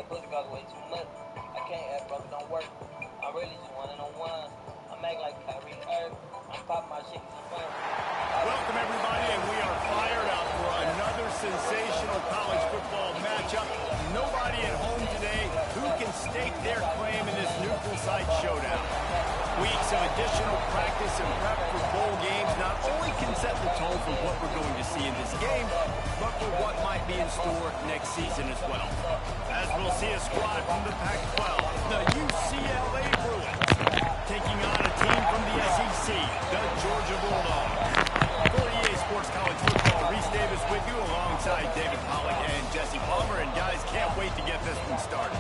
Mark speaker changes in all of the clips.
Speaker 1: pussy cost way too much. I can't act broke, don't work. I really just one-on-one. I'm acting like Kyrie Irving. I'm popping my shit in fun.
Speaker 2: Welcome, everybody, and we are fired up for another sensational college football matchup. Nobody at home today who can stake their claim in this neutral site showdown. Weeks of additional practice and prep for bowl games not only can set the tone for what we're going to see in this game, but for what might be in store next season as well. As we'll see a squad from the Pac-12, the UCLA Bruins, taking on a team from the SEC, the Georgia Bulldogs. For EA Sports College Football, Reese Davis with you alongside David Pollack and Jesse Palmer. And guys, can't wait to get this one started.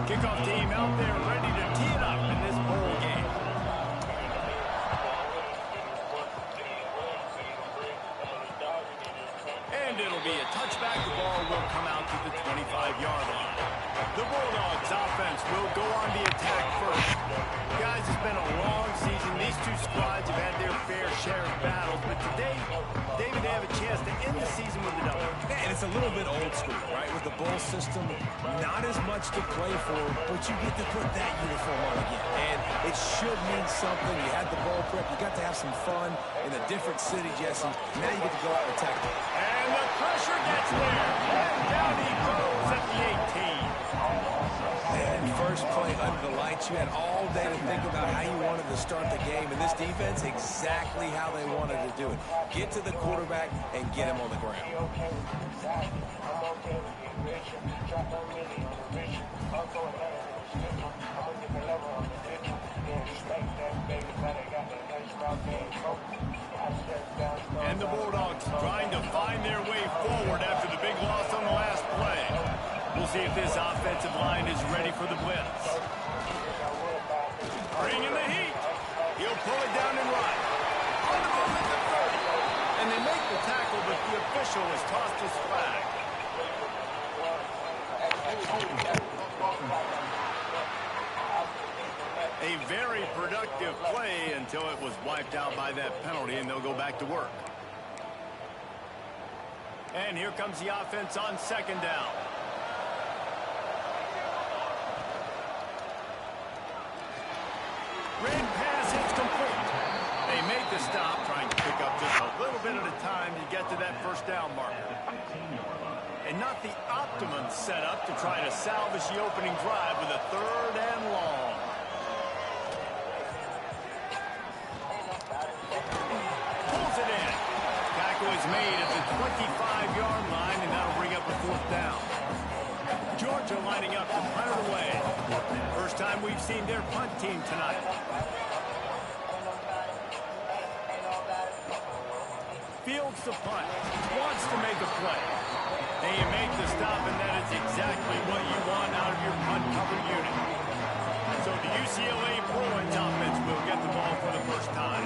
Speaker 2: Kickoff team out there ready to tee it up in this bowl game. And it'll be a touchback. The ball will come out to the 25-yard line. The Bulldogs offense will go on the attack first. Guys, it's been a long season. These two squads have had their fair share of battles, but today, David, they have a chance to end the season with a W.
Speaker 3: And it's a little bit old school, right? With the bowl system, not as much to play for, but you get to put that uniform on again. And it should mean something. You had the bowl prep. You got to have some fun in a different city, Jesse. Now you get to go out and attack it.
Speaker 2: And the pressure gets there. And down he goes at the 18.
Speaker 3: And first play under the lights, you had all day to think about how you wanted to start the game. And this defense, exactly how they wanted to do it. Get to the quarterback and get him on the ground.
Speaker 2: And the Bulldogs trying to find their way forward after the big loss on the last play. We'll see if this offensive line is ready for the blitz. Bringing the heat. He'll pull it down and run. On the move at the 30. And they make the tackle, but the official has tossed his flag. A very productive play until it was wiped out by that penalty, and they'll go back to work. And here comes the offense on second down. Red pass, it's complete. They make the stop, trying to pick up just a little bit at a time to get to that first down marker. And not the optimum setup to try to salvage the opening drive with a 3rd and long. Pulls it in. Tackle is made at the 25-yard line, and that'll bring up a 4th down. Georgia lining up to punt it away. First time we've seen their punt team tonight. Fields the punt. Wants to make a play. And you make the stop, and that is exactly what you want out of your punt cover unit. So the UCLA Bruins offense will get the ball for the first time.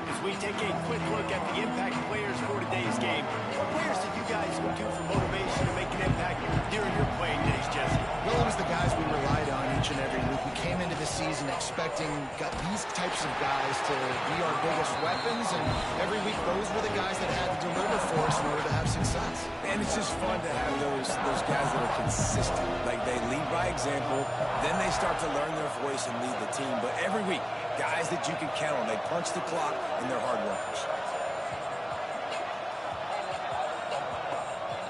Speaker 2: As we take a quick look at the impact players for today's game, what players did you guys look to for motivation to make an impact during your playing days, Jesse?
Speaker 4: Well, it was the guys we relied on each and every week. We came into the season expecting these types of guys to be our biggest weapons, and every week those were the guys that had to deliver for us in order to have success.
Speaker 3: And it's just fun to have those guys that are consistent. Like, they lead by example, then they start to learn their voice and lead the team. But every week, guys that you can count on, they punch the clock, and they're hard workers.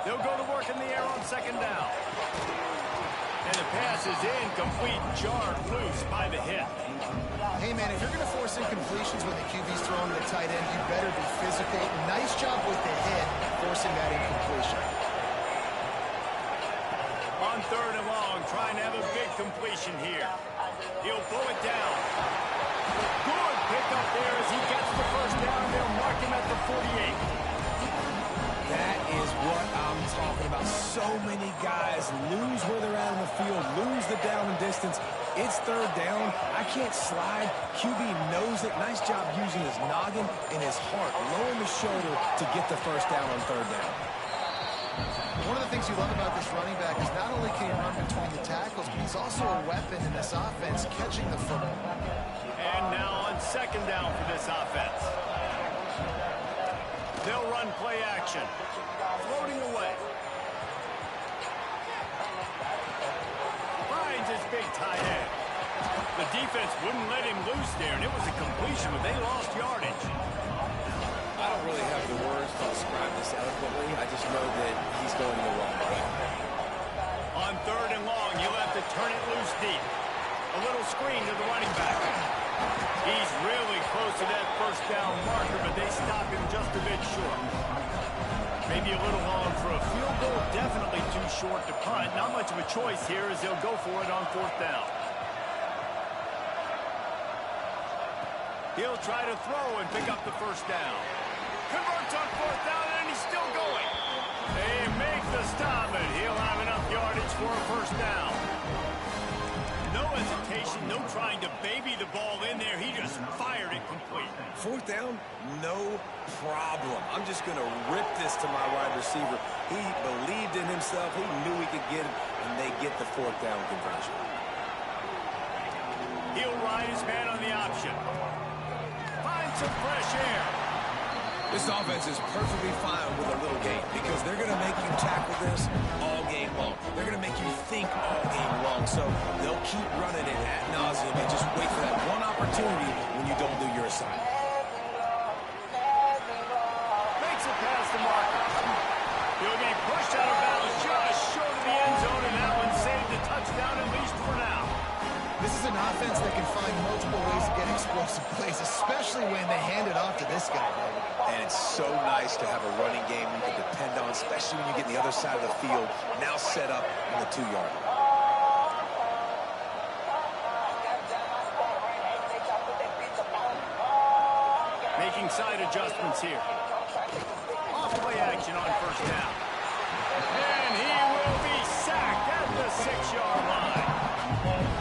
Speaker 2: They'll go to work in the air on second down. And the pass is incomplete, jarred loose by the hit.
Speaker 4: Hey, man, if you're going to force incompletions when the QB's throwing the tight end, you better be physical. Nice job with the hit, forcing that incompletion.
Speaker 2: On 3rd and long, trying to have a big completion here. He'll pull it down. Good pickup there as he gets the first down. They'll mark him at the 48.
Speaker 3: That is what I'm talking about. So many guys lose where they're at in the field, lose the down and distance. It's 3rd down. I can't slide. QB knows it. Nice job using his noggin and his heart, lowering the shoulder to get the first down on 3rd down.
Speaker 4: One of the things you love about this running back is not only can he run between the tackles, but he's also a weapon in this offense catching the football.
Speaker 2: And now on second down for this offense. They'll run play action. Floating away. Finds his big tight end. The defense wouldn't let him loose there, and it was a completion, but they lost yardage.
Speaker 3: I don't really have the words to describe this eloquently. I just know that he's going in the wrong direction.
Speaker 2: On third and long, you'll have to turn it loose deep. A little screen to the running back. He's really close to that first down marker, but they stop him just a bit short. Maybe a little long for a field goal. Definitely too short to punt. Not much of a choice here as they'll go for it on fourth down. He'll try to throw and pick up the first down. Converts on fourth down, and he's still going. They make the stop, and he'll have enough yardage for a first down. No hesitation, no trying to baby the ball in there. He just fired it complete.
Speaker 3: Fourth down, no problem. I'm just going to rip this to my wide receiver. He believed in himself. He knew he could get it, and they get the fourth down conversion.
Speaker 2: He'll ride his man on the option. Find some fresh air.
Speaker 3: This offense is perfectly fine with a little game because they're going to make you tackle this all game long. They're going to make you think all game long. So they'll keep running it ad nauseum and just wait for that one opportunity when you don't do your assignment.
Speaker 2: Makes it past the marker. He'll be pushed out of bounds just short of the end zone, and that one saved a touchdown at least for now.
Speaker 4: This is an offense that can find multiple ways to get explosive plays, especially when they hand it off to this guy, David.
Speaker 3: And it's so nice to have a running game you can depend on, especially when you get on the other side of the field, now set up on the 2-yard line.
Speaker 2: Making side adjustments here. Off play action on first down. And he will be sacked at the 6-yard line.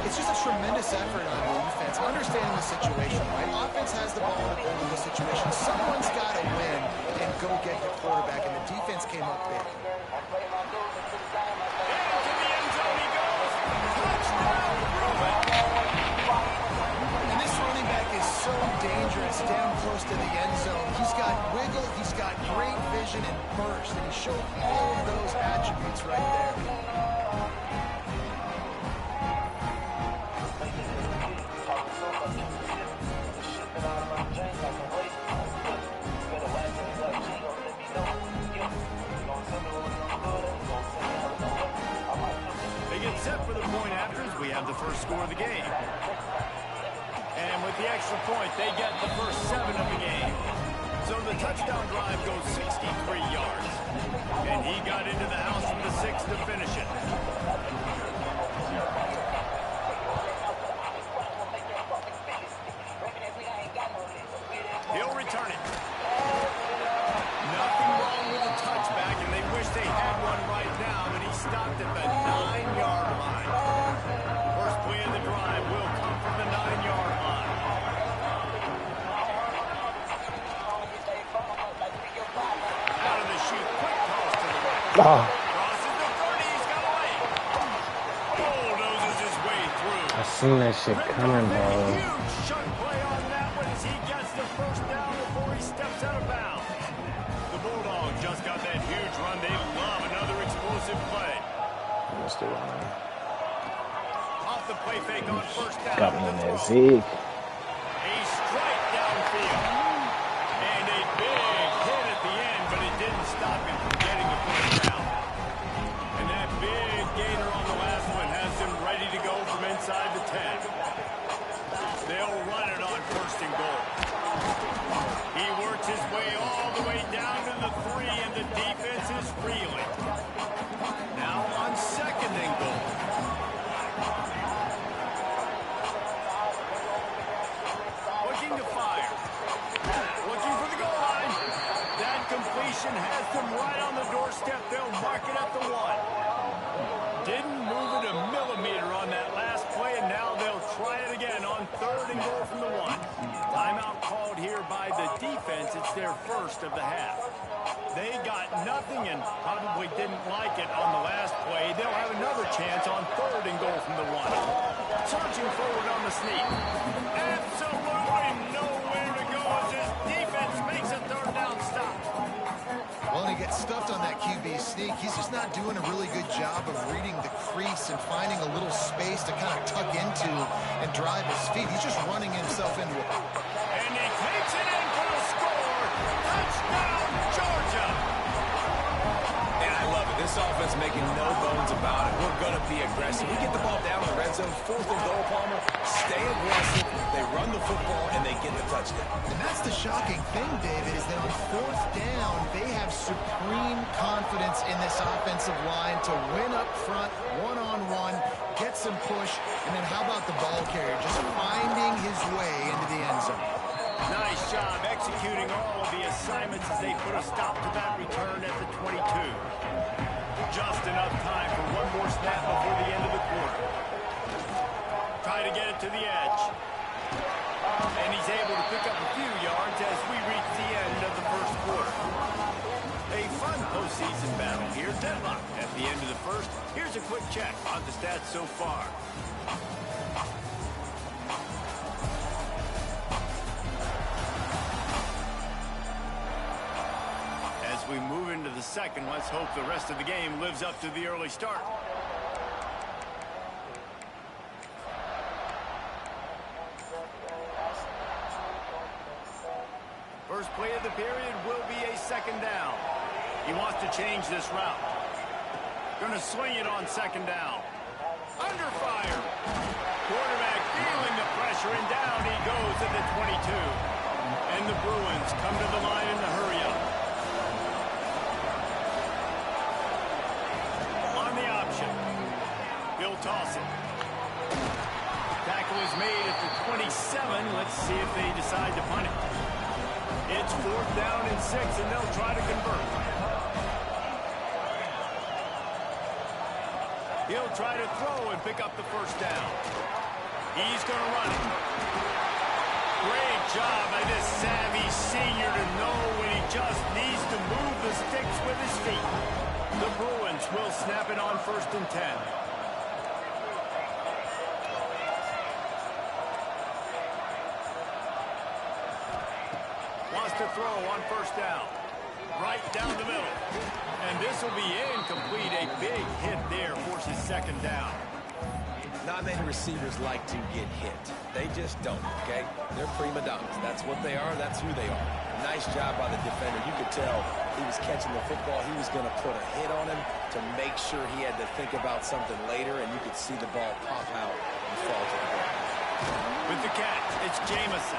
Speaker 4: It's just a tremendous effort on the defense, understanding the situation, right? Offense has the ball in a vulnerable situation. Someone's got to win and go get the quarterback, and the defense came up big.
Speaker 2: Into the end zone he goes. Touchdown, Bruin.
Speaker 4: And this running back is so dangerous down close to the end zone. He's got wiggle, he's got great vision and burst, and he showed all of those attributes right there.
Speaker 2: Set for the point after as we have the first score of the game. And with the extra point, they get the first 7 of the game. So the touchdown drive goes 63 yards. And he got into the house from the 6 to finish it. He'll return it. Nothing wrong with the touchback, and they wish they had one right now, but he stopped at the 9-yard line. First play of the drive will come from the 9-yard line. Out of the chute, quick toss to the right. Crosses the 30, he's got a lane. Bulldozes his way through.
Speaker 5: I seen that shit coming, bro.
Speaker 2: Huge chunk play on that one as he gets the first down before he steps out of bounds. The Bulldogs just got that huge run. They love another explosive play. Off the play fake on first down.
Speaker 5: Got me in that Zeke.
Speaker 2: A strike downfield. And a big hit at the end, but it didn't stop him from getting the first down. And that big gainer on the last one has him ready to go from inside the 10. They'll run it on first and goal. He works his way all the way down to the 3, and the defense is reeling. Now on second and goal. Looking to fire. Looking for the goal line. That completion has them right on the doorstep. They'll mark it at the 1. Didn't move it a millimeter on that last play, and now they'll try it again on third and goal from the 1. Timeout called out here by the defense. It's their first of the half. They got nothing and probably didn't like it on the last play. They'll have another chance on 3rd and goal from the 1. Surging forward on the sneak. Absolutely nowhere to go as his defense makes a 3rd down stop.
Speaker 4: Well, and he gets stuffed on that QB sneak. He's just not doing a really good job of reading the crease and finding a little space to kind of tuck into and drive his feet. He's just running himself into it.
Speaker 2: And he takes it in for a score. Touchdown, Georgia.
Speaker 3: And I love it. This offense making no bones about it. We're going to be aggressive. We get the ball down in the red zone, 4th and goal, Palmer. Stay aggressive. They run the football, and they get the touchdown.
Speaker 4: And that's the shocking thing, David, is that on 4th down, they have supreme confidence in this offensive line to win up front, one-on-one, get some push, and then how about the ball carrier just finding his way into the end zone.
Speaker 2: Nice job executing all of the assignments as they put a stop to that return at the 22. Just enough time for one more snap before the end of the quarter. Try to get it to the edge. And he's able to pick up a few yards as we reach the end of the first quarter. A fun postseason battle here. Deadlock at the end of the first. Here's a quick check on the stats so far. As we move into the second, let's hope the rest of the game lives up to the early start. First play of the period will be a 2nd down. He wants to change this route. Going to swing it on 2nd down. Under fire. Quarterback feeling the pressure, and down he goes at the 22. And the Bruins come to the line in the hurry-up. On the option. He'll toss it. Tackle is made at the 27. Let's see if they decide to punt it. It's 4th down and 6, and they'll try to convert. He'll try to throw and pick up the 1st down. He's going to run it. Great job by this savvy senior to know when he just needs to move the sticks with his feet. The Bruins will snap it on 1st and 10. To throw on 1st down. Right down the middle. And this will be incomplete. A big hit there forces 2nd down.
Speaker 3: Not many receivers like to get hit. They just don't, okay? They're prima donnas. That's what they are. That's who they are. Nice job by the defender. You could tell he was catching the football. He was going to put a hit on him to make sure he had to think about something later, and you could see the ball pop out and fall to the ground.
Speaker 2: With the catch, it's Jamison.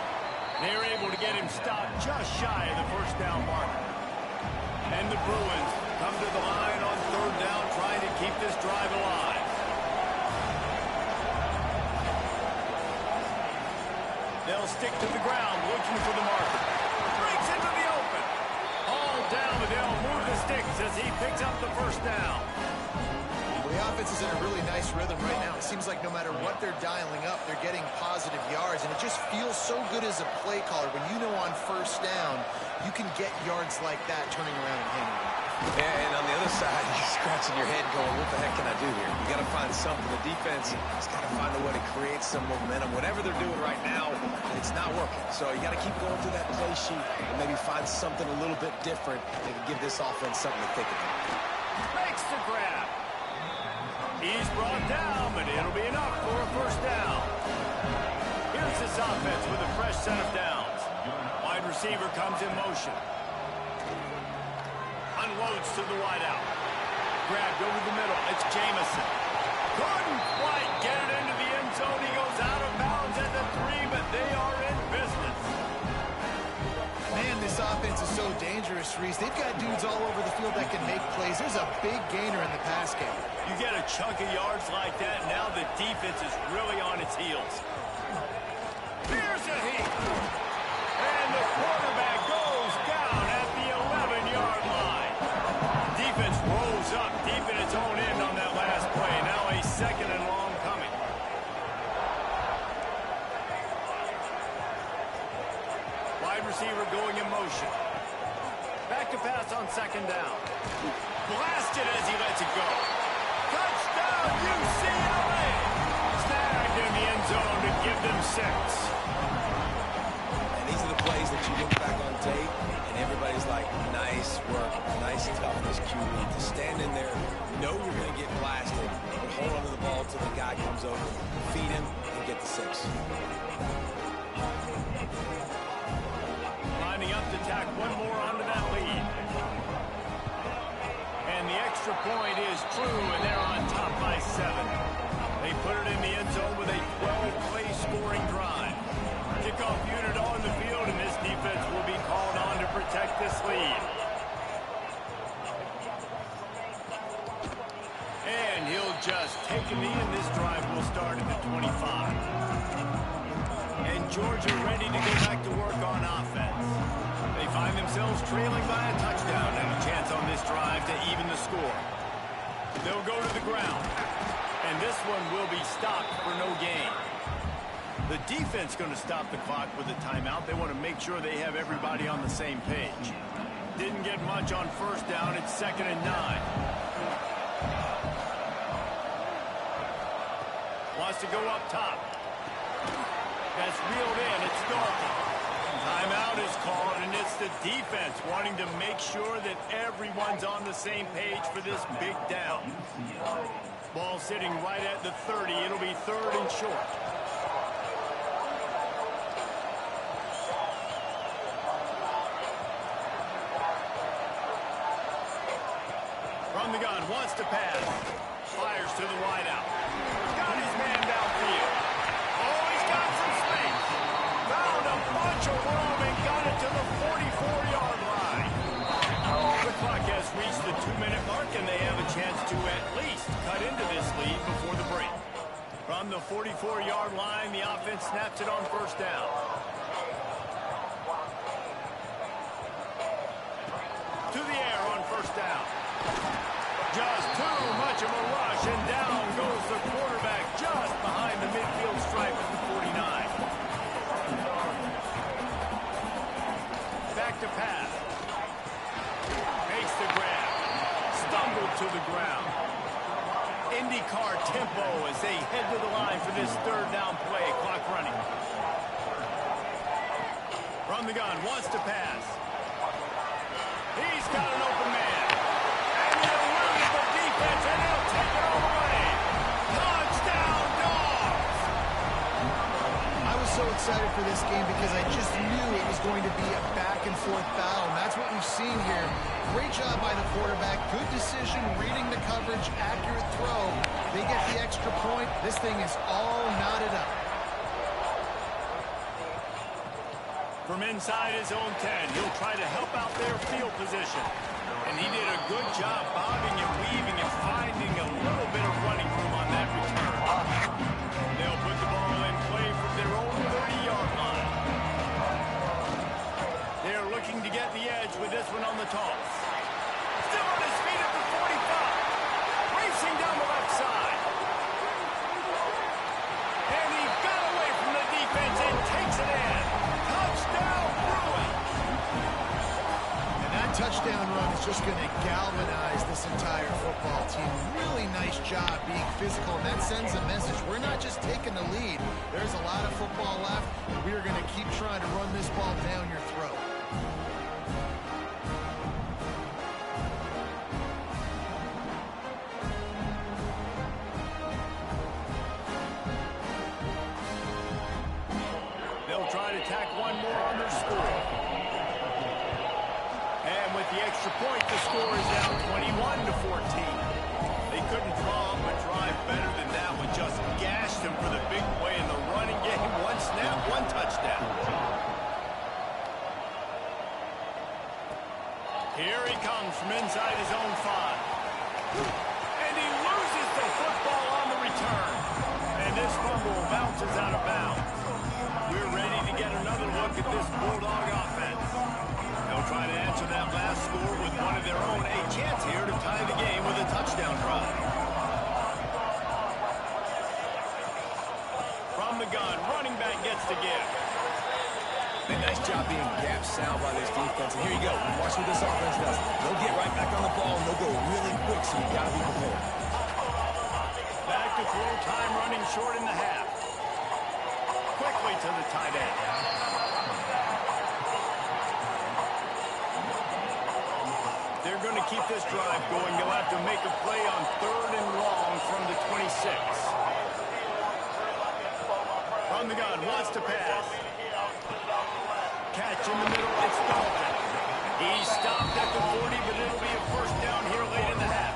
Speaker 2: They're able to get him stopped just shy of the 1st down marker. And the Bruins come to the line on 3rd down, trying to keep this drive alive. They'll stick to the ground, looking for the marker. Breaks into the open. All down, but they'll move the sticks as he picks up the 1st down.
Speaker 4: The offense is in a really nice rhythm right now. It seems like no matter what they're dialing up, they're getting positive yards, and it just feels so good as a play caller when you know on 1st down you can get yards like that turning around and hanging.
Speaker 3: And on the other side, you're scratching your head going, what the heck can I do here? You got to find something. The defense has got to find a way to create some momentum. Whatever they're doing right now, it's not working. So you got to keep going through that play sheet and maybe find something a little bit different that can give this offense something to think about.
Speaker 2: Makes the grab. He's brought down, but it'll be enough for a 1st down. Here's this offense with a fresh set of downs. Wide receiver comes in motion. Unloads to the wideout. Grabbed over the middle. It's Jamison. Couldn't quite get it into the end zone. He goes out of bounds at the 3, but they are in business.
Speaker 4: Man, this offense is so dangerous, Reese. They've got dudes all over the field that can make plays. There's a big gainer in the pass game.
Speaker 2: You get a chunk of yards like that, now the defense is really on its heels. Here's a heat. And the quarterback goes down at the 11-yard line. Defense rolls up deep in its own end on that last play. Now a 2nd and long coming. Wide receiver going in motion. Back to pass on second down. Blasted as he lets it go. Touchdown, UCLA! Snagged in the end zone to give them 6.
Speaker 3: And these are the plays that you look back on tape, and everybody's like, nice work, nice toughness, QB. To stand in there, know you're going to get blasted, but hold on to the ball until the guy comes over, feed him, and get the 6.
Speaker 2: Lining up to tack one more onto that lead. And the extra point is true, and they're on top by 7. They put it in the end zone with a 12-play scoring drive. Kickoff unit on the field, and this defense will be called on to protect this lead. And he'll just take a knee, and this drive will start at the 25. And Georgia ready to go back to work on offense. They find themselves trailing by a touchdown and a chance on this drive to even the score. They'll go to the ground, and this one will be stopped for no gain. The defense going to stop the clock with a timeout. They want to make sure they have everybody on the same page. Didn't get much on first down. It's 2nd and 9. Wants to go up top. That's reeled in. It's Dalton. Timeout is called, and it's the defense wanting to make sure that everyone's on the same page for this big down. Ball sitting right at the 30. It'll be 3rd and short. From the gun, wants to pass. Fires to the wideout. Got his man downfield. Oh, he's got some space. Found a bunch of room and got it to the 44-yard line. The clock has reached the 2-minute mark, and they have a chance to at least cut into this lead before the break. From the 44-yard line, the offense snaps it on first down. To the air on first down. Just too much of a rush, and down goes the quarterback just behind the midfield stripe at the 49. Back to pass. Makes the grab. Stumbled to the ground. IndyCar tempo as they head to the line for this 3rd down play. Clock running. From the gun, wants to pass. He's got an open man. And he'll lose the defense, and he'll take it all away. Touchdown, Dogs!
Speaker 4: I was so excited for this game because I just knew it was going to be a back-and-forth battle, and that's what we've seen here. Great job by the quarterback. Good decision, reading the coverage, accurate throw. They get the extra point. This thing is all knotted up.
Speaker 2: From inside his own 10, he'll try to help out their field position. And he did a good job bobbing and weaving and finding a little bit of running room on that return. They'll put the ball in play from their own 30-yard line. They're looking to get the edge with this one on the toss. Still on his feet at the 45. Racing down the left side. And he got away from the defense and takes it in. Touchdown, Bruins!
Speaker 4: And that touchdown run is just going to galvanize this entire football team. Really nice job being physical, and that sends a message. We're not just taking the lead. There's a lot of football left, and we are going to keep trying to run this ball down your throat.
Speaker 2: They'll try to tack one more on their score. And with the extra point, the score is now 21-14. They couldn't draw up a drive better than that one. Just gashed them for the big play in the running game. One snap, one touchdown. Here he comes from inside his own 5. And he loses the football on the return. And this fumble bounces out of bounds. We're ready to get another look at this Bulldog offense. They'll try to answer that last score with one of their own. A chance here to tie the game with a touchdown drive. From the gun, running back gets to give. A nice job
Speaker 3: being gap sound by this defense. And here you go. Watch what this offense does. They'll get right back on the ball, and they'll go really quick, so you got to be prepared.
Speaker 2: Back to throw, time running short in the half. Quickly to the tight end. They're going to keep this drive going. They'll have to make a play on 3rd and long from the 26. From the gun, wants to pass. Catch in the middle, it's Dalton. He's stopped at the 40, but it'll be a first down here late in the half.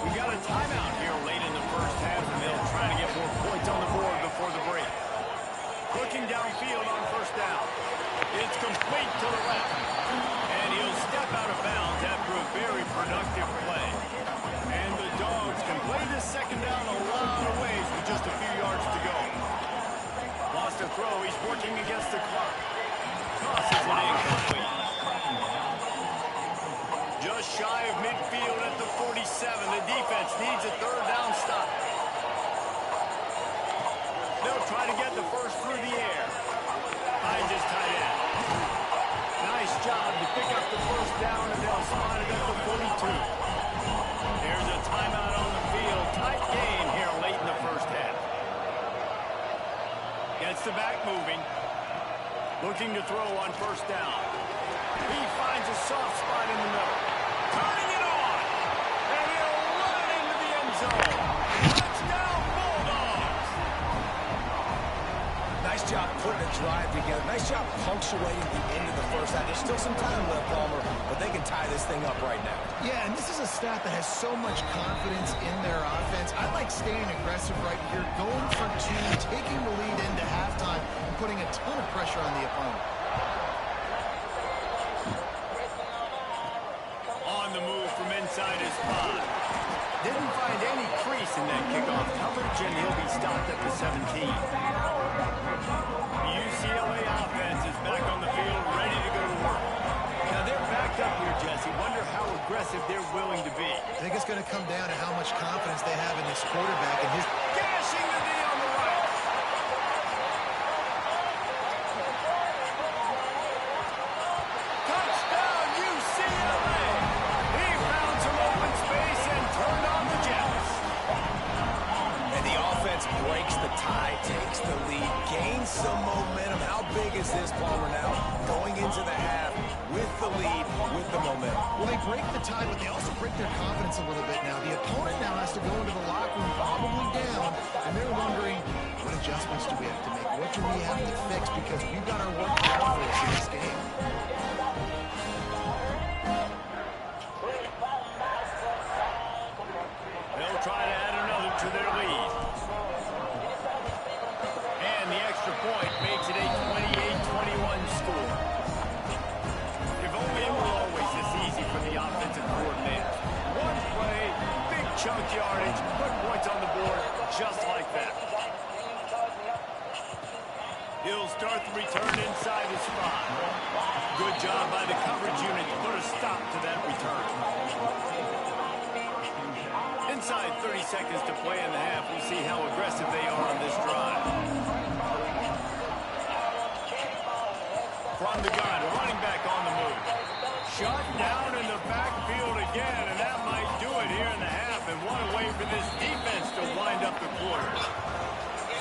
Speaker 2: We got a timeout here late in the first half, and they'll try to get more points on the board before the break. Looking downfield on first down. It's complete to the left. And he'll step out of bounds after a very productive play. And the Dogs can play this second down a lot of ways with just a few yards to go. Lost a throw. He's working against the clock. Tosses it incomplete. Just shy of midfield at the 47. The defense needs a 3rd down stop. They'll try to get the first through the air. Finds his tight end. Nice job to pick up the first down, and they'll spot it at the 42. There's a timeout on the field. Tight game here late in the first half. Gets the back moving. Looking to throw on first down. He finds a soft spot in the middle. Turning it on. And he'll run into the end zone. Touchdown, Bulldogs.
Speaker 3: Nice job putting a drive together. Nice job punctuating the end of the first half. There's still some time left, Palmer, but they can tie this thing up right now.
Speaker 4: Yeah, and this is a staff that has so much confidence in their offense. I like staying aggressive right here, going for 2, taking the lead into halftime, and putting a ton of pressure on the opponent.
Speaker 2: On the move from inside his spot. Didn't find any crease in that kickoff coverage, and he'll be stopped at the 17. The UCLA offense is back on the field, ready to go to work. Now they're backed up here, Jesse. Wonder how aggressive they're willing to be.
Speaker 4: I think it's going to come down to how much confidence they have in this quarterback and his...
Speaker 2: Gashing the knee on the right. Touchdown, UCLA. He found some open space and turned on the Jets.
Speaker 3: And the offense breaks the tie, takes the lead, gains some momentum. How big is this, Palmer, now? Going into the half with the lead, with the momentum.
Speaker 4: Well, they break the tie, but they also break their confidence a little bit now. The opponent now has to go into the locker room probably down, and they're wondering, what adjustments do we have to make? What do we have to fix? Because we've got our work cut out for us in this game.
Speaker 2: They'll try to add another to their lead. And the extra point makes it a 28-21 score. If only it were always this easy for the offensive coordinator. One play, big chunk yardage, put points on the board just like that. He'll start the return inside his spot. Good job by the coverage unit to put a stop to that return. Inside 30 seconds to play in the half. We'll see how aggressive they are on this drive. From the gun, running back on the move. Shut down in the backfield again, and that might do it here in the half. And what a way for this defense to wind up the quarter.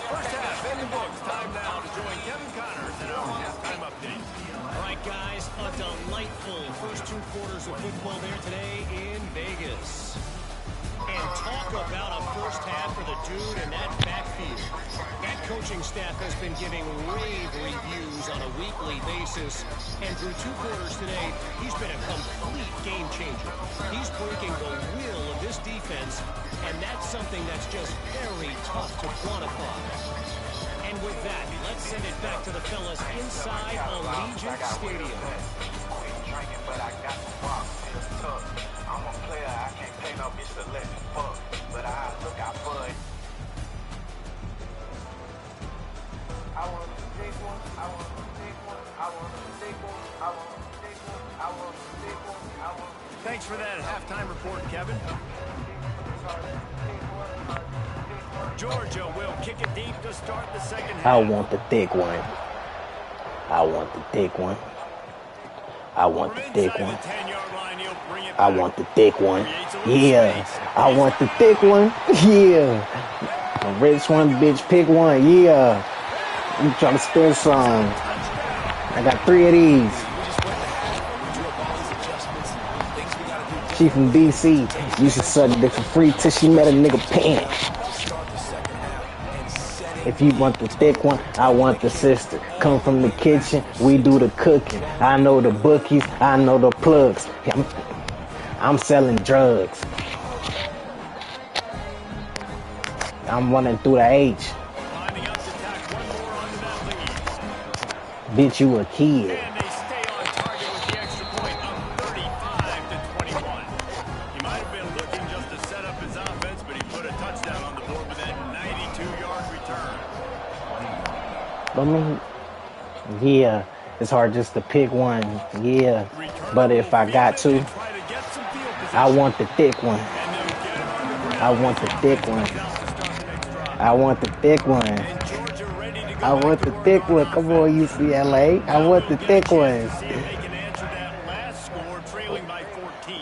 Speaker 2: First half in the books. Time now to join Kevin Connors in our halftime update.
Speaker 6: All right, guys, a delightful first 2 quarters of football there today in Vegas. And talk about a first half for the dude in that backfield. That coaching staff has been giving rave reviews on a weekly basis. And through 2 quarters today, he's been a complete game changer. He's breaking the will of this defense, and that's something that's just very tough to quantify. And with that, let's send it back to the fellas inside Allegiant Stadium.
Speaker 7: I'm a player, I can't pay no bitch to let me fuck, but I look out for it. I want to take one, I want to take one, I want to take one, I want to take one, I want to take one, I want to.
Speaker 2: Thanks for that halftime report, Kevin. Georgia will kick it deep to start the second half.
Speaker 5: I want the thick one. I want the thick one. I want the
Speaker 2: From
Speaker 5: thick
Speaker 2: inside
Speaker 5: one.
Speaker 2: the 10-yard line, he'll bring it
Speaker 5: I
Speaker 2: back.
Speaker 5: want the thick one.
Speaker 2: Creates a little
Speaker 5: Yeah.
Speaker 2: space.
Speaker 5: I
Speaker 2: He's
Speaker 5: want the
Speaker 2: got
Speaker 5: thick
Speaker 2: it.
Speaker 5: one. Yeah. The rich one, bitch, pick one. Yeah. You trying to spend some. I got 3 of these.
Speaker 3: We just went to half. We drew up all these adjustments and things we got to do.
Speaker 5: She from DC. Used to suck dick for free till she met a nigga pants.
Speaker 3: Start the second half and set it.
Speaker 5: If you want the thick one, I want the sister. Come from the kitchen, we do the cooking. I know the bookies, I know the plugs. I'm selling drugs. I'm running through the H.
Speaker 2: Lining up to tack one more onto that lead.
Speaker 5: Bitch, you a kid.
Speaker 2: And they stay on target with the extra point of 35-21. He might have been looking just to set up his offense, but he put a touchdown on the board with that 92-yard return.
Speaker 5: I mean, yeah, it's hard just to pick one. Yeah, but if I got to, I want the thick one. I want the thick one. I want the thick one. I want the thick one. Come on, UCLA. I want the thick ones.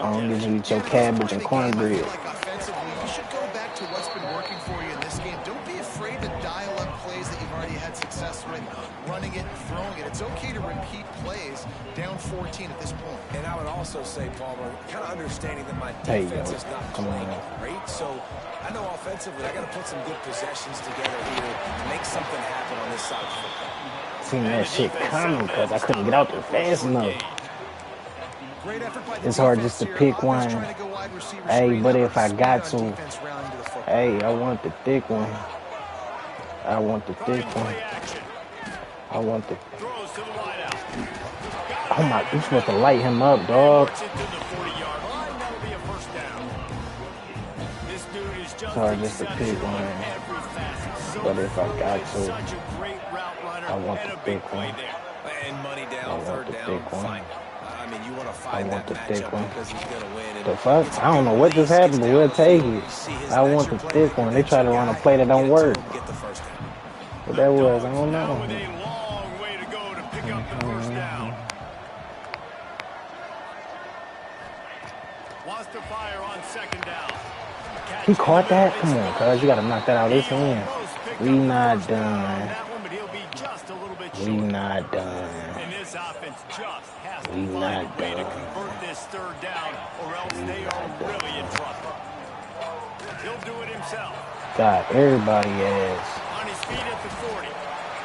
Speaker 5: I don't get you eat your cabbage and cornbread.
Speaker 4: Like offensively, you should go back to what's been working for you in this game. Don't be afraid to dial up plays that you've already had success with, running it and throwing it. It's okay to repeat plays down 14 at this point.
Speaker 3: And I would also say, Palmer, kind of understanding that my
Speaker 5: There you
Speaker 3: defense
Speaker 5: go.
Speaker 3: is not
Speaker 5: Come
Speaker 3: playing
Speaker 5: on.
Speaker 3: great. So I know offensively I got to put some good possessions together here to make something happen on this side of the football.
Speaker 5: Seen that shit coming because I couldn't get out there fast enough.
Speaker 4: Great effort by the
Speaker 5: It's hard
Speaker 4: defense
Speaker 5: just to
Speaker 4: here.
Speaker 5: pick
Speaker 4: Offense
Speaker 5: one.
Speaker 4: trying to go wide receiver
Speaker 5: Hey,
Speaker 4: screen
Speaker 5: but
Speaker 4: up,
Speaker 5: if I
Speaker 4: speed
Speaker 5: got
Speaker 4: on
Speaker 5: to,
Speaker 4: defense rounding to the football.
Speaker 5: hey, I want the thick one. I want the thick one. I want the.
Speaker 2: Throws to the wideout.
Speaker 5: Oh my, you supposed to light him up, dog.
Speaker 2: Works it to the 40-yard line. That'll be a first down. This dude is just
Speaker 5: Sorry, just to pick
Speaker 2: exceptional
Speaker 5: one.
Speaker 2: in every facet. So
Speaker 5: But if I got
Speaker 2: fluid,
Speaker 5: to,
Speaker 2: such a great route runner
Speaker 5: I want
Speaker 2: and
Speaker 5: the
Speaker 2: a big
Speaker 5: thick
Speaker 2: play
Speaker 5: one.
Speaker 2: there.
Speaker 3: And money
Speaker 5: I
Speaker 3: down,
Speaker 5: want
Speaker 3: third
Speaker 5: the
Speaker 3: down,
Speaker 5: thick one.
Speaker 3: fine. I mean, you want to
Speaker 5: I
Speaker 3: find
Speaker 5: want
Speaker 3: that
Speaker 5: the thick
Speaker 3: matchup
Speaker 5: one.
Speaker 3: because he's going to win. And
Speaker 5: The fuck?
Speaker 3: it's a
Speaker 5: I don't
Speaker 3: big
Speaker 5: know what
Speaker 3: release,
Speaker 5: just happened,
Speaker 3: gets
Speaker 5: but
Speaker 3: down
Speaker 5: we'll
Speaker 3: the
Speaker 5: take
Speaker 3: field.
Speaker 5: it.
Speaker 3: You see his
Speaker 5: I want
Speaker 3: natural
Speaker 5: the thick
Speaker 3: playmaker.
Speaker 5: one. They try to
Speaker 3: Next
Speaker 5: run a
Speaker 3: guy,
Speaker 5: play that don't
Speaker 3: get it to
Speaker 5: work.
Speaker 3: him, get the first down.
Speaker 5: What that was, I don't
Speaker 2: Now
Speaker 5: know.
Speaker 2: with a long way to go to pick up the first down. Wants to fire on second down.
Speaker 5: He caught that? Come on, cuz. You got to knock that out of his hand. We not done. We not done.
Speaker 2: And this offense just has to
Speaker 5: We
Speaker 2: find
Speaker 5: not
Speaker 2: a way to
Speaker 5: done.
Speaker 2: convert this third down, or else they are really in trouble. He'll do it himself.
Speaker 5: God, everybody ass.
Speaker 2: On his feet at the 40.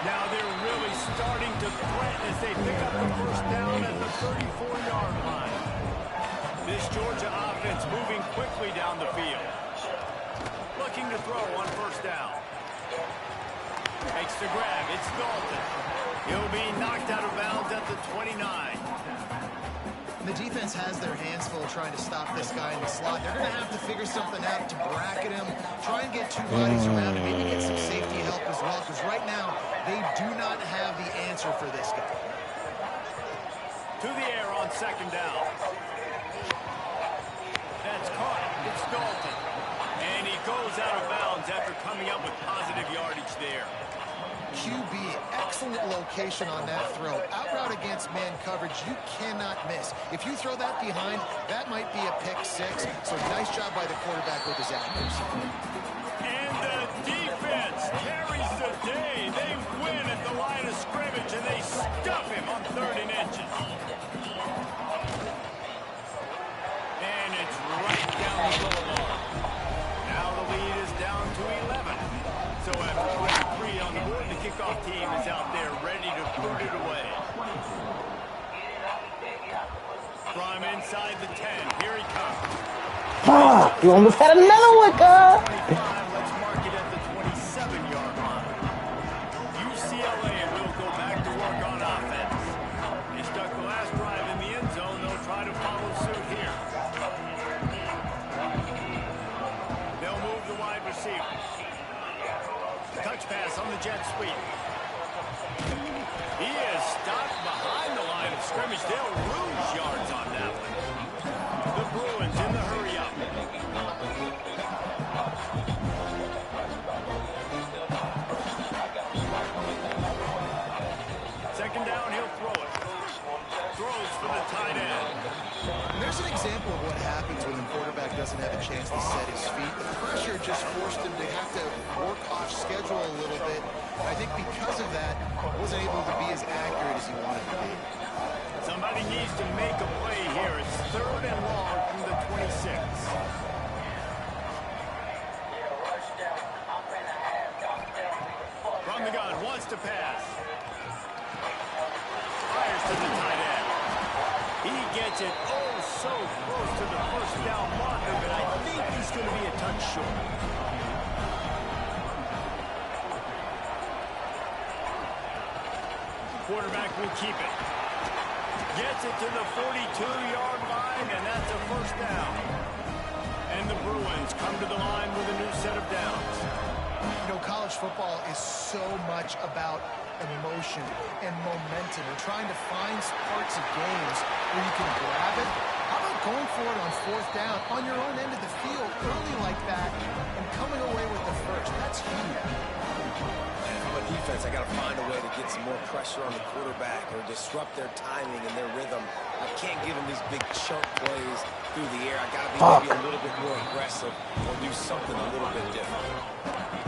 Speaker 2: Now they're really starting to threaten as they pick up the first down at the 34-yard line. This Georgia offense moving quickly down the field. Looking to throw on first down. Makes the grab. It's Dalton. He'll be knocked out of bounds at the 29.
Speaker 4: The defense has their hands full trying to stop this guy in the slot. They're going to have to figure something out to bracket him, try and get two bodies around him, maybe get some safety help as well, because right now they do not have the answer for this guy.
Speaker 2: To the air on second down. That's caught. It's Dalton. And he goes out of bounds after coming up with positive yardage there.
Speaker 4: QB, excellent location on that throw. Out route against man coverage, you cannot miss. If you throw that behind, that might be a pick six. So nice job by the quarterback with his accuracy.
Speaker 2: And the defense carries the day. They win at the line of scrimmage, and they stuff him on 3rd and inches. And it's right down the boulevard. Now the lead is down to 11. So after 23 on the board, the kickoff team is out there ready to put it away. From inside the 10, here he comes.
Speaker 5: Fuck! You almost had another one, cuz.
Speaker 2: 25, let's mark it at the 27-yard line. UCLA will go back to work on offense. They stuck the last drive in the end zone. They'll try to follow suit here. They'll move the wide receiver. Touch pass on the jet sweep. He is stopped behind the line of scrimmage. They'll lose yards on that one. The Bruins in the hurry up. Second down, he'll
Speaker 4: just forced him to have to work off schedule a little bit. And I think because of that, wasn't able to be as accurate as he wanted to be.
Speaker 2: Somebody needs to make a play here. It's 3rd and long from the 26. From the gun, wants to pass. Fires to the tight end. He gets it so close to the first down marker, but I think he's going to be a touch short. Quarterback will keep it. Gets it to the 42-yard line, and that's a first down. And the Bruins come to the line with a new set of downs.
Speaker 4: You know, college football is so much about emotion and momentum and trying to find parts of games where you can grab it. How about going for it on 4th down on your own end of the field early like that and coming away with the first? That's huge.
Speaker 3: From a defense, I got to find a way to get some more pressure on the quarterback or disrupt their timing and their rhythm. I can't give them these big chunk plays through the air. I got to be maybe a little bit more aggressive or do something a little bit different.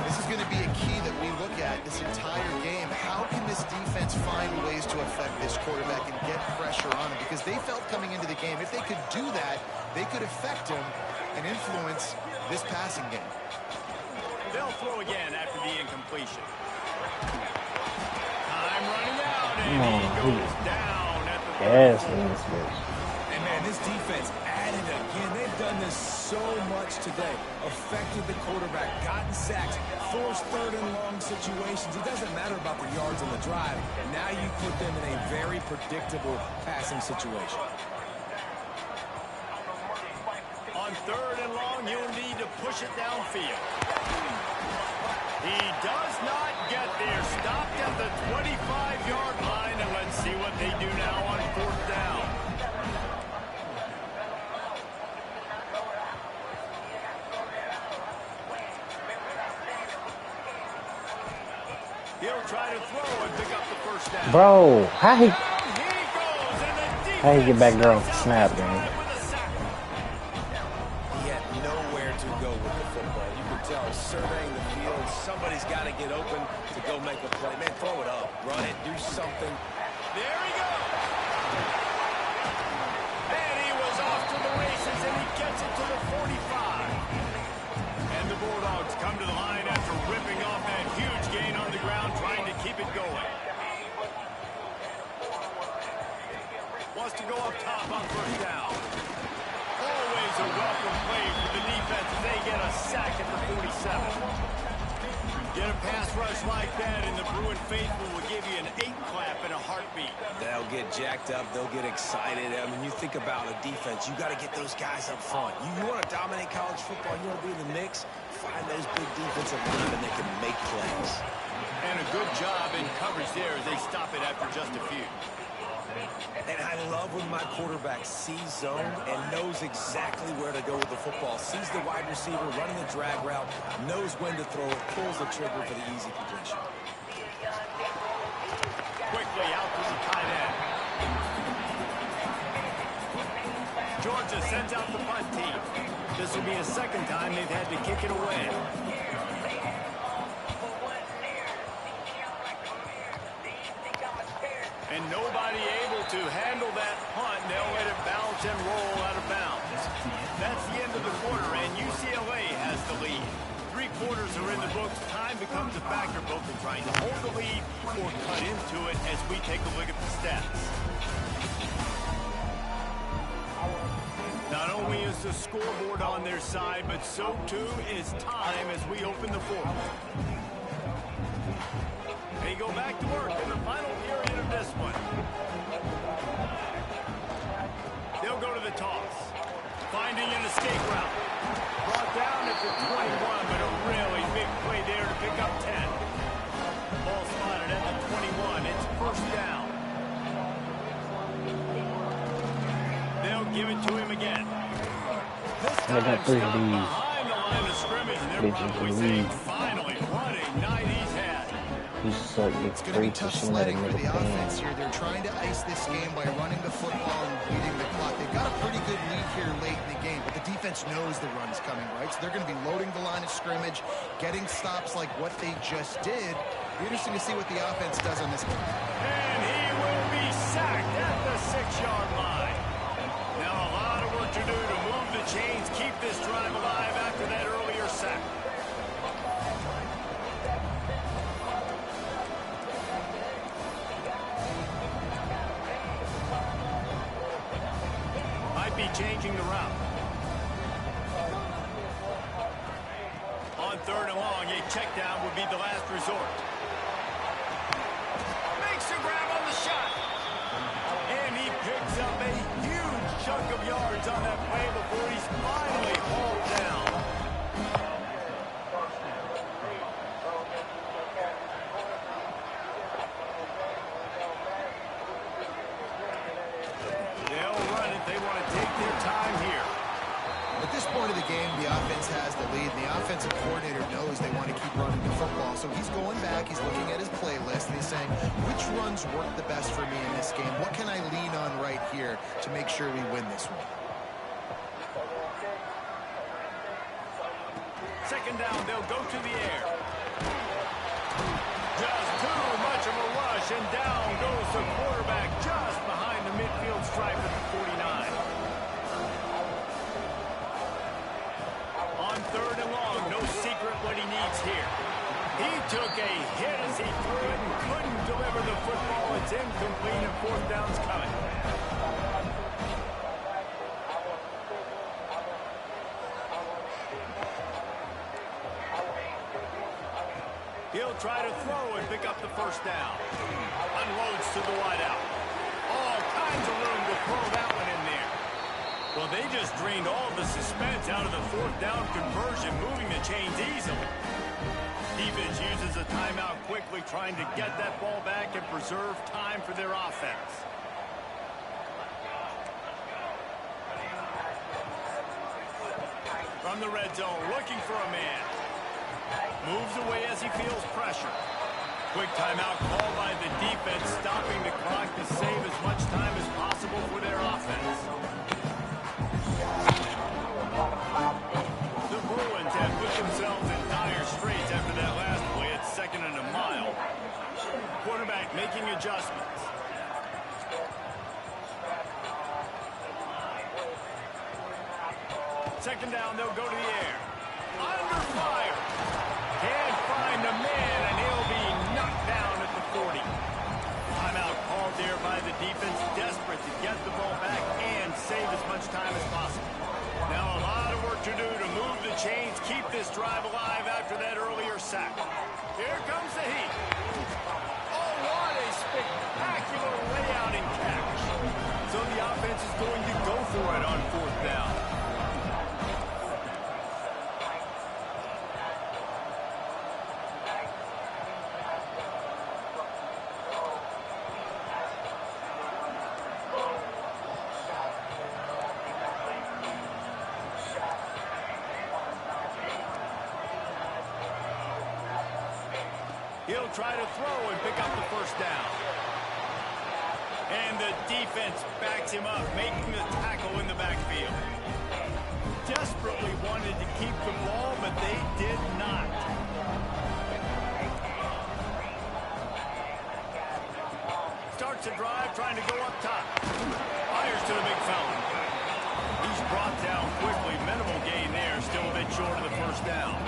Speaker 4: This is going to be a key that we look at this entire game. How can this defense find ways to affect this quarterback and get pressure on him? Because they felt coming into the game, if they could do that, they could affect him and influence this passing game.
Speaker 2: They'll throw again after the incompletion. Time running out, and he goes down at the 34.
Speaker 3: And man, this defense added again. They've done this so much today. Affected the quarterback, gotten sacks, forced 3rd and long situations. It doesn't matter about the yards on the drive. Now you put them in a very predictable passing situation.
Speaker 2: On 3rd and long, you'll need to push it downfield. He does not get there. Stopped at the 25-yard line, and let's see what they do now on 4th down. He'll try to throw and pick up the first down.
Speaker 5: Bro, how he get back there off the snap, man?
Speaker 3: He had nowhere to go with the football. You could tell, surveying the field, somebody's got to get open to go make a play. Man, throw it up, run it, do something.
Speaker 2: There he goes. And he was off to the races, and he gets it to the 45. And the Bulldogs come to the line after ripping off that huge gain on the ground, trying to keep it going. Wants to go up top on 1st down. Always a welcome play for the defense as they get a sack at the 47. Get a pass rush like that, and the Bruin faithful will give you an 8-clap and a heartbeat.
Speaker 3: They'll get jacked up. They'll get excited. I mean, you think about a defense, you got to get those guys up front. You want to dominate college football, you want to be in the mix, find those big defensive linemen that can make plays.
Speaker 2: And a good job in coverage there as they stop it after just a few.
Speaker 3: And I love when my quarterback sees zone and knows exactly where to go with the football. Sees the wide receiver running the drag route, knows when to throw it, pulls the trigger for the easy completion.
Speaker 2: Quickly out to the tight end. Georgia sends out the punt team. This will be a 2nd time they've had to kick it away. And nobody able to handle that punt. They'll let it bounce and roll out of bounds. That's the end of the quarter, and UCLA has the lead. 3 quarters are in the books. Time becomes a factor both in trying to hold the lead or cut into it as we take a look at the stats. Not only is the scoreboard on their side, but so too is time as we open the 4th. They go back to work in the final period of this one. They'll go to the toss. Finding an escape route. Brought down at the 21, but a really big play there to pick up 10. Ball spotted at the 21. It's 1st down. They'll give it to him again. This time,
Speaker 5: got 3 of these.
Speaker 2: Behind the line of scrimmage, and they're probably saying, finally, what a night he's had.
Speaker 4: It's going to be tough sledding for the offense here. They're trying to ice this game by running the football and beating the clock. They've got a pretty good lead here late in the game, but the defense knows the run's coming, right? So they're going to be loading the line of scrimmage, getting stops like what they just did. Be interesting to see what the offense does on this game.
Speaker 2: And he will be sacked at the 6-yard line. Now a lot of work to do to move the chains, keep this drive alive after that earlier sack. Might be changing the route. On 3rd and long, a check down would be the last resort. Makes a grab on the shot. And he picks up a huge chunk of yards on that play before he's finally hauled down. They'll run it. They want to take their time here.
Speaker 4: At this point of the game, the offense has the lead, and the offensive coordinator knows they want to keep running the football. So he's going back, he's looking at his playlist, and he's saying, which runs work the best for me in this game? What can I lean on right here to make sure we win this one?
Speaker 2: 2nd down, they'll go to the air. Just too much of a rush, and down goes the quarterback just behind the midfield stripe at the 49. On 3rd and long, no secret what he needs here. He took a hit as he threw it and couldn't deliver the football. It's incomplete and 4th down's coming. He'll try to throw and pick up the 1st down. Unloads to the wideout. All kinds of room to throw that one in there. Well, they just drained all the suspense out of the 4th down conversion, moving the chains easily. Defense uses a timeout quickly, trying to get that ball back and preserve time for their offense. From the red zone, looking for a man. Moves away as he feels pressure. Quick timeout called by the defense, stopping the clock to save as much time as possible for their offense. The Bruins have put themselves in dire straits after that last play at 2nd and a mile. Quarterback making adjustments. Second down, they'll go to the air. Under fire. Can't find a man, and he'll be knocked down at the 40. Timeout called there by the defense, desperate to get the ball back and save as much time as possible. Now a lot of work to do to move the chains, keep this drive alive after that earlier sack. Here comes the heat. Oh, what a spectacular layout and catch. So the offense is going to go for it on 4th down. He'll try to throw and pick up the 1st down. And the defense backs him up, making the tackle in the backfield. Desperately wanted to keep the ball, but they did not. Starts a drive, trying to go up top. Fires to the big fella. He's brought down quickly. Minimal gain there, still a bit short of the 1st down.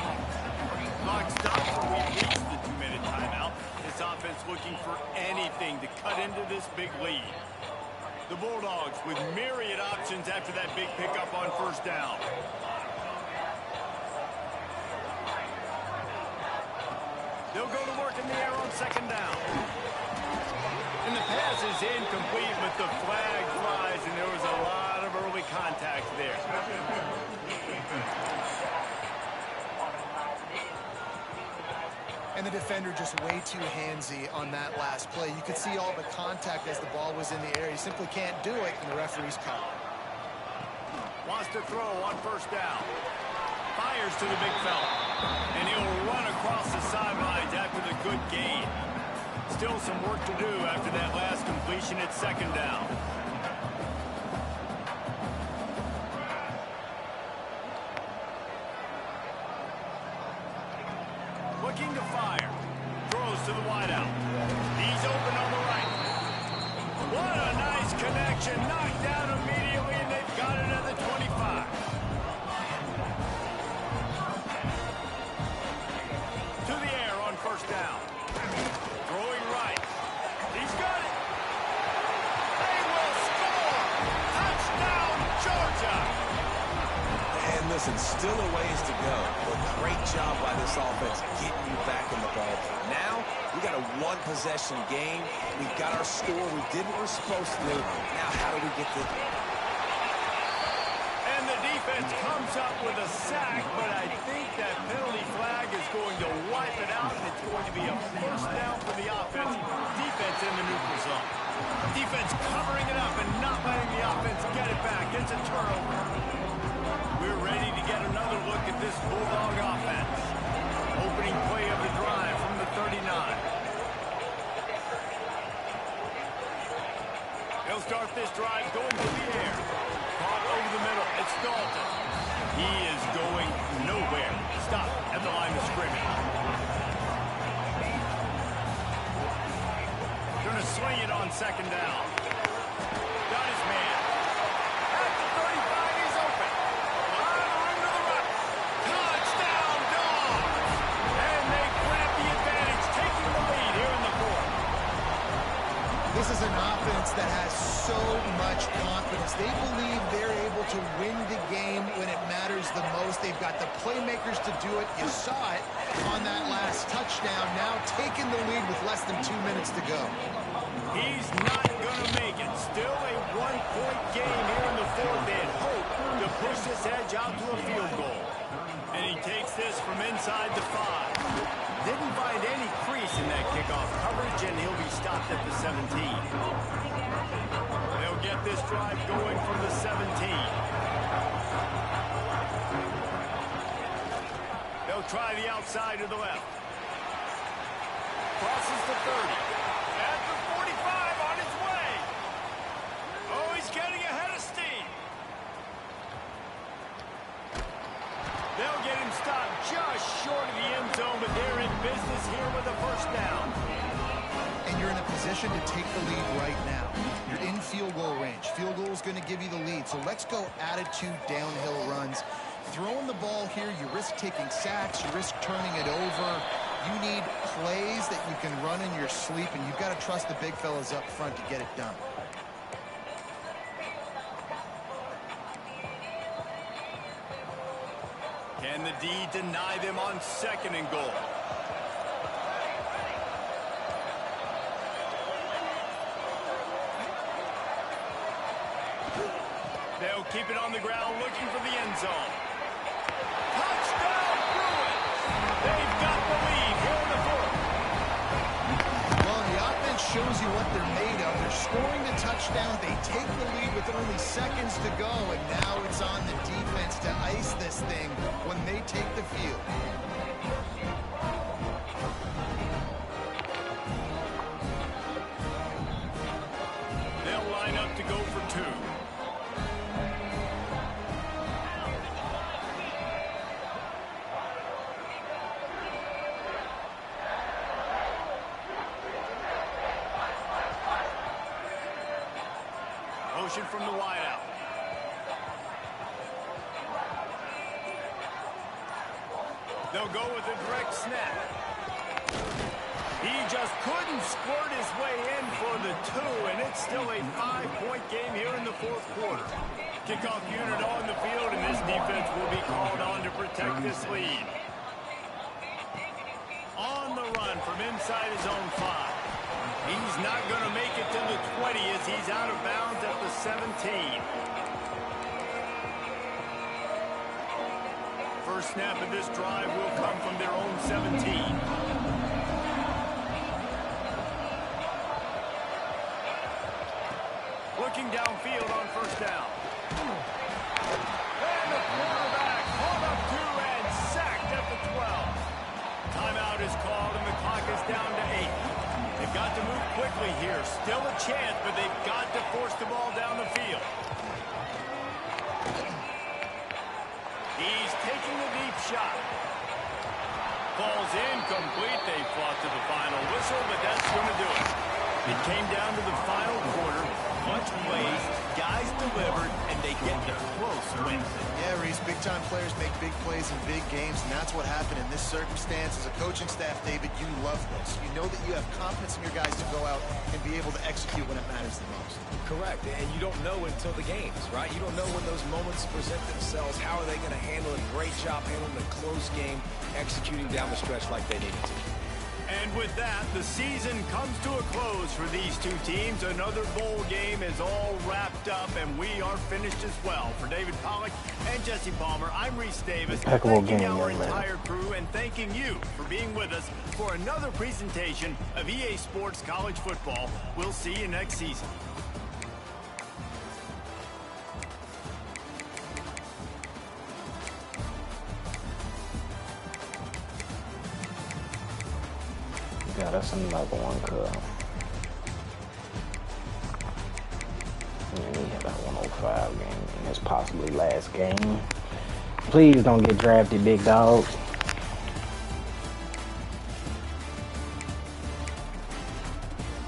Speaker 2: Clock stops when we reach the 2-minute timeout. This offense looking for anything to cut into this big lead. The Bulldogs with myriad options after that big pickup on 1st down. They'll go to work in the air on 2nd down. And the pass is incomplete, but the flag flies, and there was a lot of early contact there.
Speaker 4: And the defender just way too handsy on that last play. You could see all the contact as the ball was in the air. He simply can't do it, and the referee's caught.
Speaker 2: Wants to throw on 1st down. Fires to the big fella. And he'll run across the sidelines after the good gain. Still some work to do after that last completion at 2nd down. looking to fire. Throws to the wideout. He's open on the right. What a nice connection. Knocked down immediately, and they've got it at the 25. To the air on first down. Throwing right. He's got it. They will score. Touchdown, Georgia.
Speaker 3: And listen, still a ways to go, but great job by this offense getting you back in the ball. Now, we got a one-possession game. We've got our score. We did what we're supposed to do. Now, how do we get the...
Speaker 2: And the defense comes up with a sack, but I think that penalty flag is going to wipe it out, and it's going to be a first down for the offense. Defense in the neutral zone. Defense covering it up and not letting the offense get it back. It's a turnover. We're ready to get another look at this Bulldog offense. Opening play of the drive from the 39. He'll start this drive going to the air. Caught over the middle. It's Dalton. He is going nowhere. Stop at the line of scrimmage. Going to swing it on second down. Got his man. At the 35, he's open. Line to the right. Touchdown, Dogs! And they grab the advantage, taking the lead here in the fourth.
Speaker 4: This is an offense that has so much confidence. They believe they're able to win the game when it matters the most. They've got the playmakers to do it. You saw it on that last touchdown. Now taking the lead with less than 2 minutes to go.
Speaker 2: He's not going to make it. Still a one-point game here in the fourth. They had hoped to push this edge out to a field goal. And he takes this from inside the 5. Didn't find any crease in that kickoff coverage, and he'll be stopped at the 17. They'll get this drive going from the 17. They'll try the outside to the left. Crosses the 30. At the 45 on his way. Oh, he's getting ahead of steam. They'll get him stopped just short of the end zone, but they're in business here with a first down.
Speaker 4: And you're in a position to take the lead right now. You're in field goal range. Field goal is going to give you the lead. So let's go attitude downhill runs. Throwing the ball here, you risk taking sacks, you risk turning it over. You need plays that you can run in your sleep, and you've got to trust the big fellas up front to get it done.
Speaker 2: Can the D deny them on second and goal? They'll keep it on the ground looking for the end zone. Touchdown, Bruins! They've got the lead here in the fourth.
Speaker 4: Well, the offense shows you what they're made of. They're scoring the touchdown. They take the lead with only seconds to go, and now it's on the defense to ice this thing when they take the field.
Speaker 2: They'll line up to go for 2. Motion from the wideout. They'll go with a direct snap. He just couldn't squirt his way in for the 2, and it's still a 5-point game here in the fourth quarter. Kickoff unit on the field, and this defense will be called on to protect this lead. On the run from inside his own 5. He's not going to make it to the 20 as he's out of bounds at the 17. First snap of this drive will come from their own 17. Looking downfield on first down. And the quarterback caught up 2 and sacked at the 12. Timeout is called and the clock is down to 8. They've got to move quickly here. Still a chance, but they've got to force the ball down the field. He's taking the deep shot. ball's incomplete. They fought to the final whistle, but that's going to do it. It came down to the final quarter. Much plays, guys delivered, and they get the close win.
Speaker 4: Yeah, Reese, big-time players make big plays in big games, and that's what happened in this circumstance. As a coaching staff, David, you love this. You know that you have confidence in your guys to go out and be able to execute when it matters the most.
Speaker 3: Correct, and you don't know until the games, right? You don't know when those moments present themselves. How are they going to handle it? Great job handling the close game, executing down the stretch like they needed to.
Speaker 2: And with that, the season comes to a close for these two teams. Another bowl game is all wrapped up, and we are finished as well. For David Pollack and Jesse Palmer, I'm Reese Davis.
Speaker 5: Impeccable
Speaker 2: Thanking
Speaker 5: game,
Speaker 2: our
Speaker 5: man.
Speaker 2: entire crew and thanking you for being with us for another presentation of EA Sports College Football. We'll see you next season.
Speaker 5: Yeah, that's another one, cuz. And he had that 105 game, and it's possibly last game. Please don't get drafted, big dog.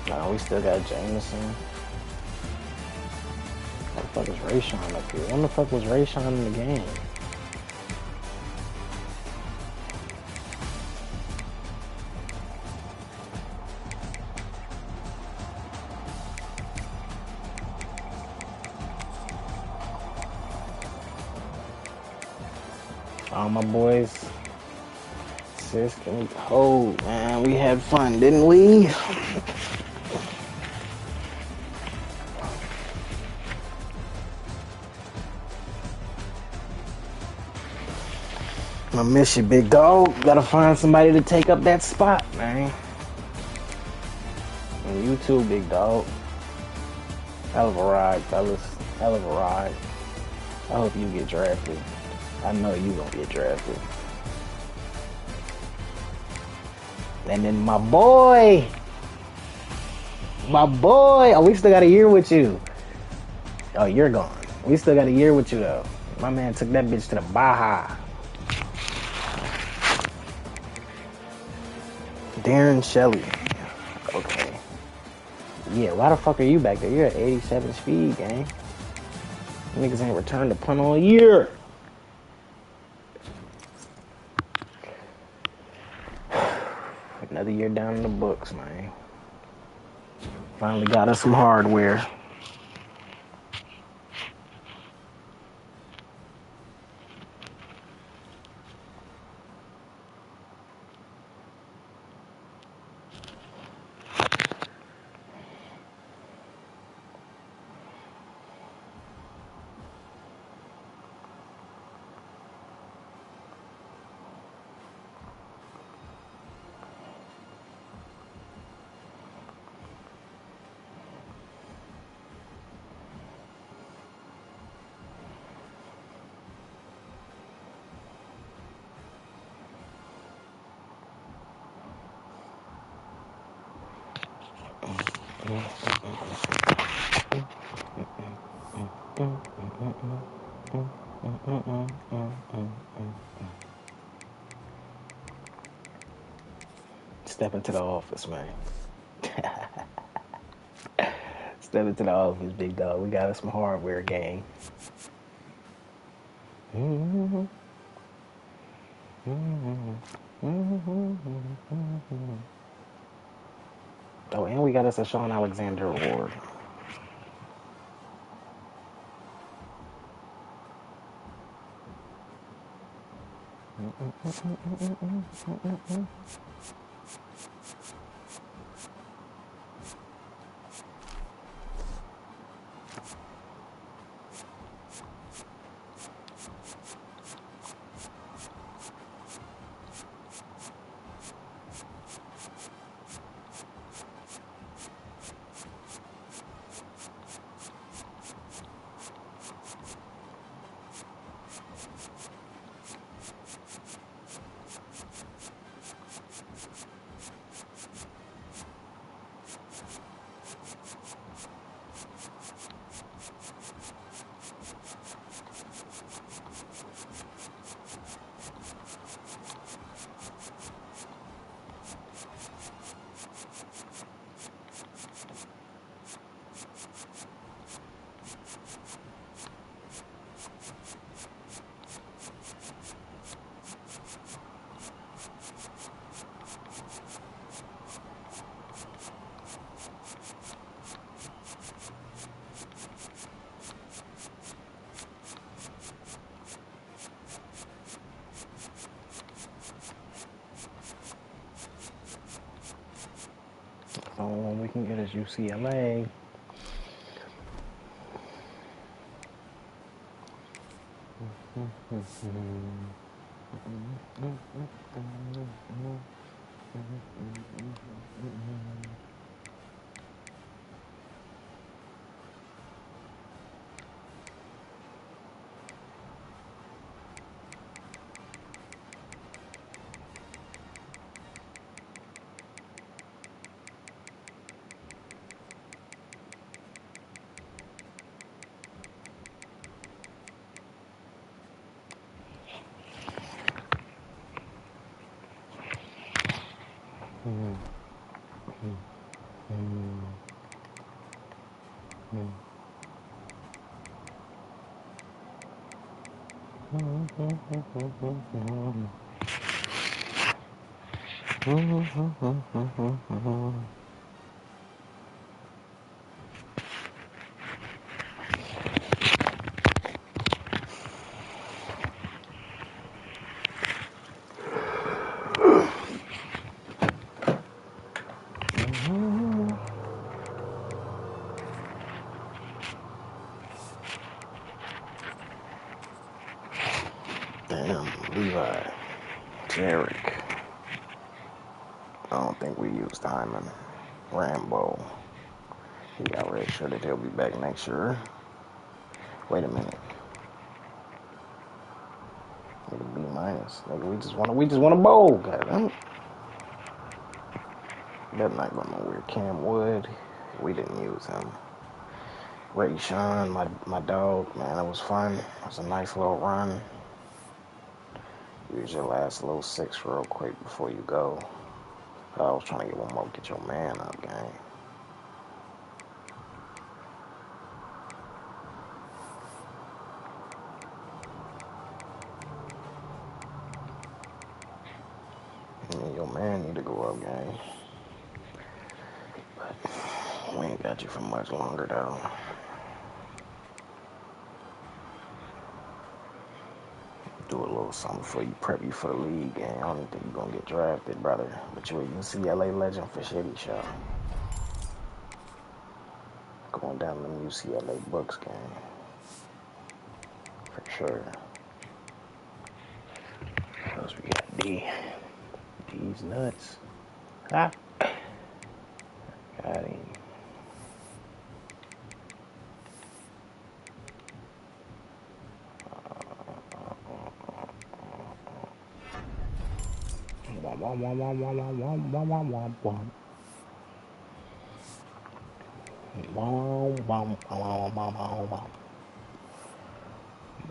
Speaker 5: No, we still got Jameson. What the fuck is Rayshawn up here? When the fuck was Rayshawn in the game? All my boys, sis, can we hold, man? We had fun, didn't we? I miss you, big dog. Gotta find somebody to take up that spot, man. And you too, big dog. Hell of a ride, fellas. Hell of a ride. I hope you get drafted. I know you gonna get drafted. And then my boy. Oh, we still got a year with you. Oh, you're gone. We still got a year with you, though. My man took that bitch to the Baja. Darren Shelley. Okay. Yeah, why the fuck are you back there? You're at 87 speed, gang. Niggas ain't returned a punt all year. Another year down in the books, man. Finally got us some hardware. Step into the office, man. Step into the office, big dog. We got us some hardware, gang. Oh, and we got us a Sean Alexander award. can get is UCLA. Damn, Levi, Jarek. I don't think we used Hyman. Rambo. He got redshirted. He'll be back next year. Wait a minute. Nigga B minus. Nigga, we just want a bowl, goddamn. Better not go nowhere. Cam Wood. We didn't use him. Ray Sean, my dog, man, it was fun. It was a nice little run. Use your last little 6 real quick before you go. I was trying to get one more, get your man up, gang. Your man need to go up, gang. But we ain't got you for much longer, though. Do a little something for you, prep you for the league, gang. I don't think you're gonna get drafted, brother. But you a UCLA legend for shitty show. Going down them UCLA books, gang. For sure. What else we got? D. D's nuts. Ha! Got him.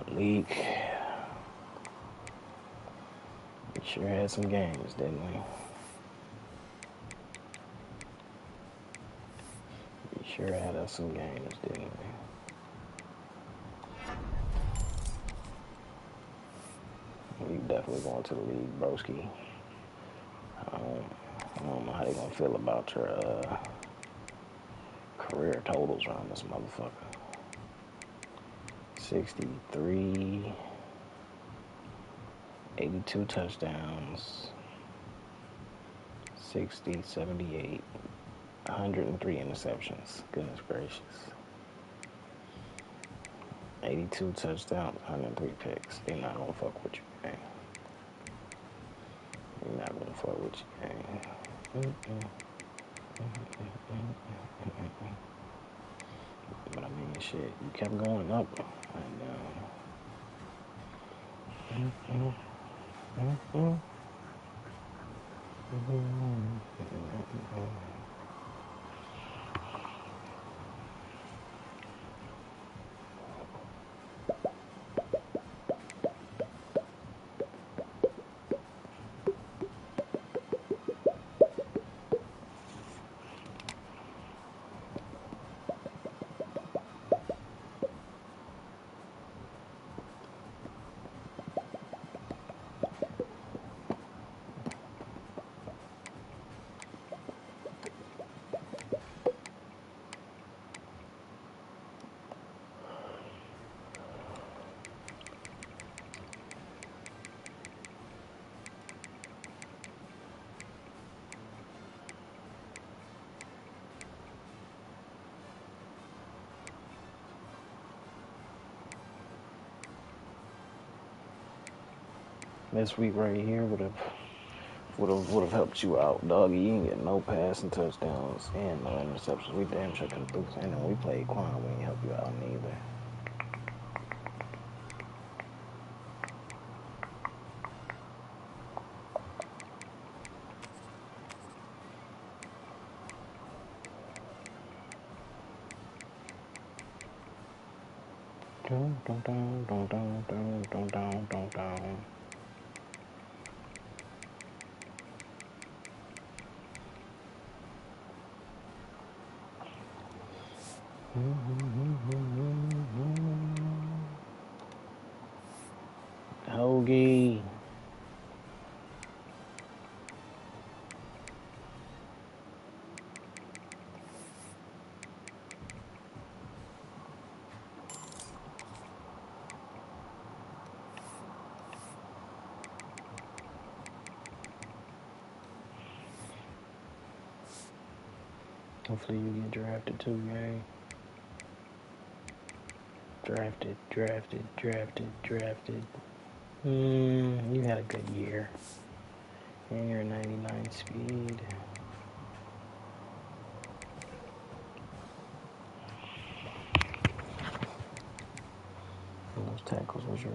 Speaker 5: Malik. We sure had some games, didn't we? We sure had us some games, didn't we? We definitely going to the league, broski. I don't know how they gonna feel about your career totals around this motherfucker. 63, 82 touchdowns, 60, 78, 103 interceptions. Goodness gracious. 82 touchdowns, 103 picks. They're not gonna fuck with you, man. They're not gonna fuck with you, man. But I mean, shit, you kept going up, and This week right here would have helped you out, doggy. You didn't get no passing touchdowns and no interceptions. We damn sure could have threw, and then we played Quan. We ain't help you out neither. Dun, dun, dun, dun, dun, dun, dun, dun, dun, dun. Hoagie. Hopefully you get drafted too, gang. Drafted. You had a good year. And you're 99 speed. And those tackles was your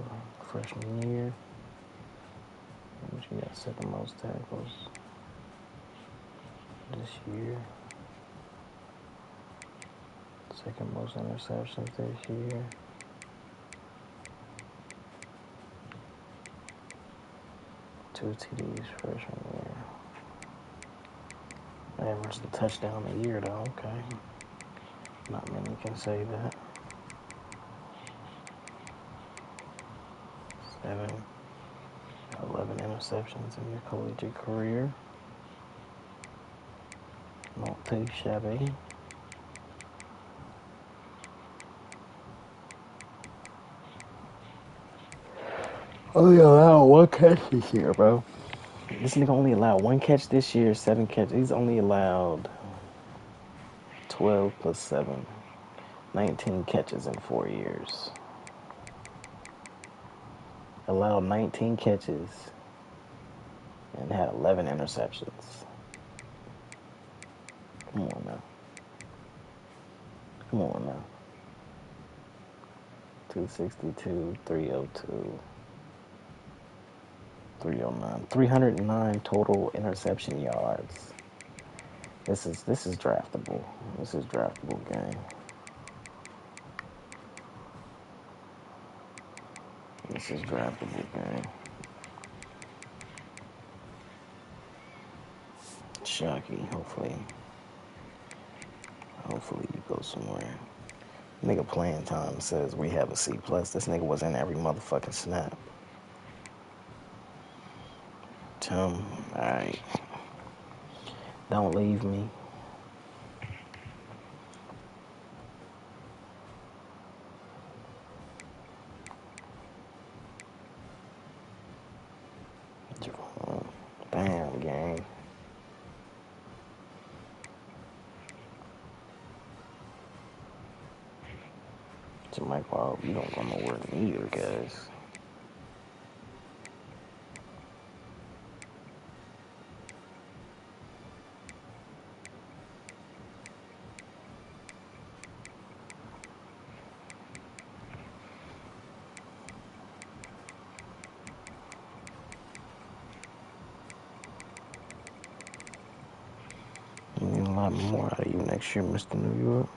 Speaker 5: freshman year. But you got second most tackles this year. Second most interceptions this year. Two TDs freshman year. Averaged a touchdown a year though, okay. Not many can say that. 11 interceptions in your collegiate career. Not too shabby. Only allowed one catch this year, bro. This nigga only allowed one catch this year, 7 catches. He's only allowed 12 plus 7. 19 catches in 4 years. Allowed 19 catches and had 11 interceptions. Come on now. 262, 302, 309. 309 total interception yards. This is draftable. This is draftable game. This is draftable game. Shocky. Hopefully you go somewhere. Nigga playing time says we have a C+. This nigga was in every motherfucking snap. Tim, alright. Don't leave me. Damn, gang. Mike, wow, you don't go nowhere neither, guys. You need a lot more out of you next year, Mr. New York.